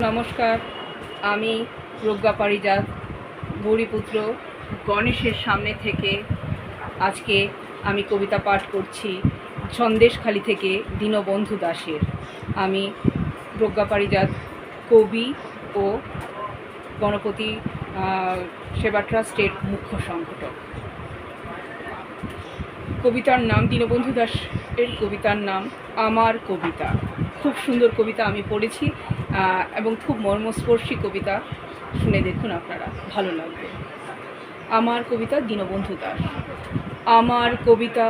নমস্কার, আমি প্রজ্ঞা পারিজাত গৌরীপুত্র গণেশের সামনে থেকে আজকে আমি কবিতা পাঠ করছি সন্দেশখালি থেকে দীনবন্ধু দাশের। আমি প্রজ্ঞা পারিজাত কবি ও গণপতি সেবা ট্রাস্টের মুখ্য সংগঠক। কবিতার নাম দীনবন্ধু দাশের কবিতার নাম আমার কবিতা। খুব সুন্দর কবিতা আমি পড়েছি এবং খুব মর্মস্পর্শী কবিতা, শুনে দেখুন, আপনারা ভালো লাগবে। আমার কবিতা দীনবন্ধু দাশ। আমার কবিতা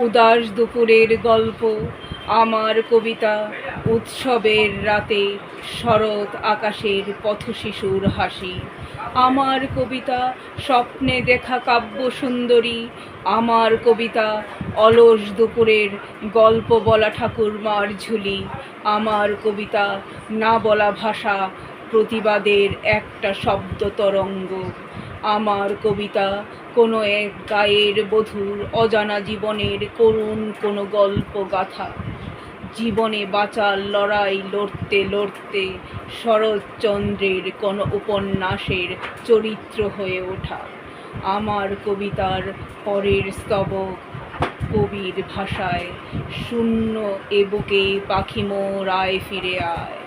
উদাস দুপুরের গল্প, আমার কবিতা উৎসবের রাতে শরৎ আকাশের পথশিশুর হাসি, আমার কবিতা স্বপ্নে দেখা কাব্য সুন্দরী, আমার কবিতা অলস দুপুরের গল্প বলা ঠাকুরমার ঝুলি, আমার কবিতা না বলা ভাষা প্রতিবাদের একটা শব্দ তরঙ্গ, আমার কবিতা কোনো এক গায়ের বধূর অজানা জীবনের করুণ কোনো গল্প গাথা, জীবনে বাঁচার লড়াই লড়তে লড়তে শরৎচন্দ্রের কোনো উপন্যাসের চরিত্র হয়ে ওঠা, আমার কবিতার পরের স্তবক কবির ভাষায় শূন্য এ বুকে পাখি মোর আয় ফিরে আয়।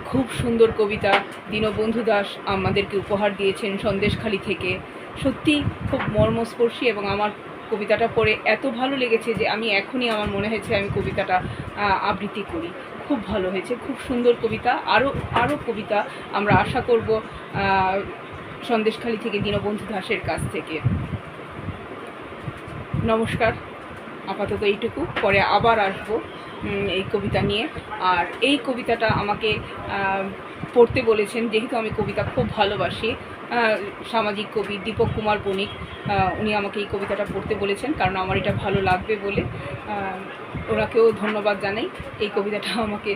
খুব সুন্দর কবিতা দীনবন্ধু দাশ আমাদেরকে উপহার দিয়েছেন সন্দেশখালি থেকে। সত্যি খুব মর্মস্পর্শী এবং আমার কবিতাটা পড়ে এত ভালো লেগেছে যে আমি এখনই আমার মনে হয়েছে আমি কবিতাটা আবৃত্তি করি। খুব ভালো হয়েছে, খুব সুন্দর কবিতা। আরও কবিতা আমরা আশা করব সন্দেশখালি থেকে দীনবন্ধু দাশের কাছ থেকে। নমস্কার, আপাতত এইটুকু, পরে আবার আসবো এই কবিতা নিয়ে। আর এই কবিতাটা আমাকে পড়তে বলেছেন, যেহেতু আমি কবিতা খুব ভালোবাসি, সামাজিক কবি দীপক কুমার বণিক, উনি আমাকে এই কবিতাটা পড়তে বলেছেন কারণ আমার এটা ভালো লাগবে বলে। ওনাকেও ধন্যবাদ জানাই এই কবিতাটা আমাকে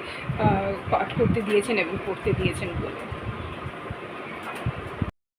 পাঠ করতে দিয়েছেন এবং পড়তে দিয়েছেন বলে।